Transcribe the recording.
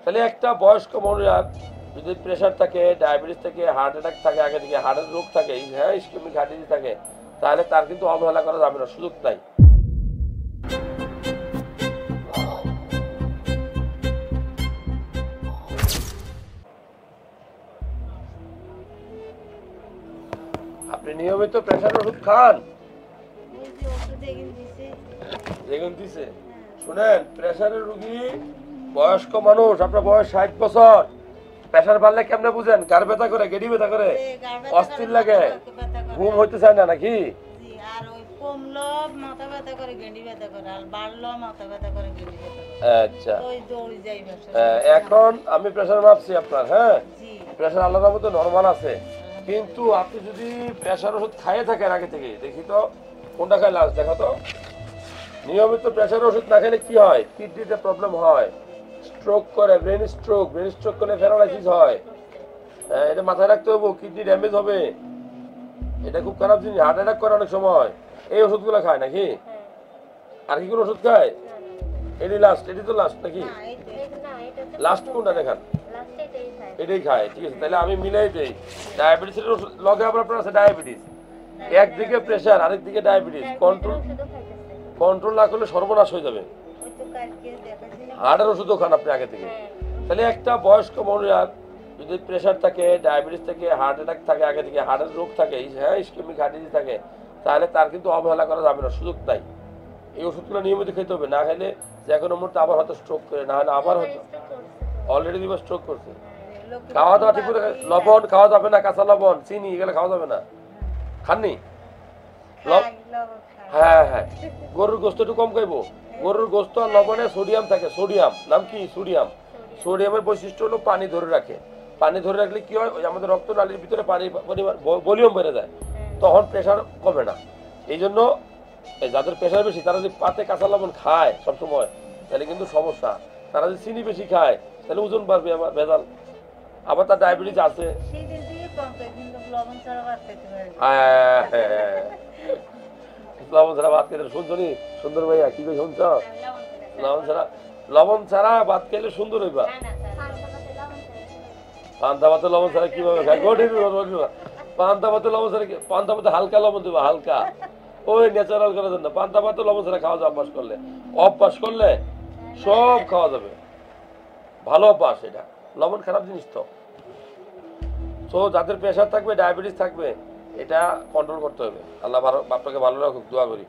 তাহলে একটা বয়স্ক মহিলার যদি প্রেশার থাকে, ডায়াবেটিস থাকে, হার্ট অ্যাটাক থাকে, আগে থেকে হার্টের রোগ থাকে, হ্যাঁ ইসকেমিক হার্ট ডিজিজ থাকে, তাহলে তার কিন্তু অবহেলা করা যাবে না, সুযোগ নাই। আপনি নিয়মিত প্রেশার ওষুধ খান? যেগুন দিছে শুনেন, প্রেশারের রোগী বয়স্ক মানুষ, আপনার বয়স 60 বছর, প্রেশার বাড়লে কেমনে বুঝেন? গাড় ব্যথা করে, গেড়ি ব্যথা করে, অস্থির লাগে, ঘুম হইতে চায় না নাকি? আচ্ছা, এখন আমি প্রেশার মাপছি আপনার, হ্যাঁ প্রেশার আল্লাহর মতো নরমাল আছে, কিন্তু আপনি যদি প্রেশার ওষুধ খাইয়ে থাকেন আগে থেকে, দেখি তো কোনটা খাই লাস্ট দেখো তো। নিয়মিত প্রেশার ওষুধ না খেলে কি হয়? কিডনিতে প্রবলেম হয়, স্ট্রোক করে, ব্রেন স্ট্রোক করলে প্যারালাইসিস হয়। এটা মাথায় রাখতে হবে, কিডনি ড্যামেজ হবে, এটা খুব খারাপ জিনিস। হার্ট অ্যাটাক করে অনেক সময়। এই ওষুধগুলো খায় নাকি? আর কি কোনো ওষুধ খায়? এটি লাস্ট, এটি তো লাস্ট নাকি? লাস্ট কোনটা দেখান? এটাই খায়, ঠিক আছে, তাহলে আমি মিলাই দেই। ডায়াবেটিসের ওষুধ লগে আবার আপনার আছে ডায়াবেটিস, একদিকে প্রেশার আরেকদিকে ডায়াবেটিস, কন্ট্রোল না করলে সর্বনাশ হয়ে যাবে। হার্টের ওষুধও খান আপনি আগে থেকে। তাহলে একটা বয়স্ক মহিলার যদি প্রেশার থাকে, ডায়াবেটিস থাকে, হার্ট অ্যাটাক থাকে, আগে থেকে হার্টের রোগ থাকে, হ্যাঁ ইসকেমিক হার্ট ডিজিজ থাকে, তাহলে তার কিন্তু অবহেলা করা যাবে না, সুযোগ নাই। এই ওষুধগুলো নিয়মিত খেতে হবে, না খেলে যে কোনো মুহূর্তে আবার হয়তো স্ট্রোক করে, না হলে আবার হয়তো অলরেডি দুবার স্ট্রোক করছে। খাওয়া দাওয়া ঠিক করে, লবণ খাওয়া যাবে না, কাঁচা লবণ, চিনি এগুলো খাওয়া যাবে না। খাননি? হ্যাঁ হ্যাঁ, গরুর গোস্ত একটু কম খাইবো। গরুর গোস্ত আর লবণে সোডিয়াম থাকে, সোডিয়াম নাম কি? সোডিয়াম। সোডিয়ামের বৈশিষ্ট্য হলো পানি ধরে রাখে। পানি ধরে রাখলে কি হয়? ওই আমাদের রক্ত নালীর ভিতরে পানির পরিমাণ, ভলিউম বেড়ে যায়, তখন প্রেশার কমে না। এই জন্য যাদের প্রেশার বেশি তারা যদি পাতে কাঁচা লবণ খায় সবসময়, তাহলে কিন্তু সমস্যা। তারা যদি চিনি বেশি খায় তাহলে ওজন বাড়বে, আবার ভেজাল। আবার তার ডায়াবেটিস আছে। লবণ ছাড়া ভাত খেলে শুনছনি? সুন্দর ভাইয়া কি কই শুনছ? লবণ ছাড়া ভাত খেলে সুন্দর হইবা। পান্তা ভাতে লবণ ছাড়া কিভাবে খায়? পান্তা ভাতে লবণ ছাড়া, পান্তা ভাতে হালকা লবণ দেবা, হালকা, ওই ন্যাচারাল করার জন্য। পান্তা ভাতে লবণ ছাড়া খাওয়া যায় অভ্যাস করলে সব খাওয়া যাবে, ভালো অভ্যাস। এটা লবণ খারাপ জিনিস তো। তো যাদের প্রেশার থাকবে, ডায়াবেটিস থাকবে, এটা কন্ট্রোল করতে হবে। আল্লাহ আপনাকে ভালো রাখুক, দোয়া করি।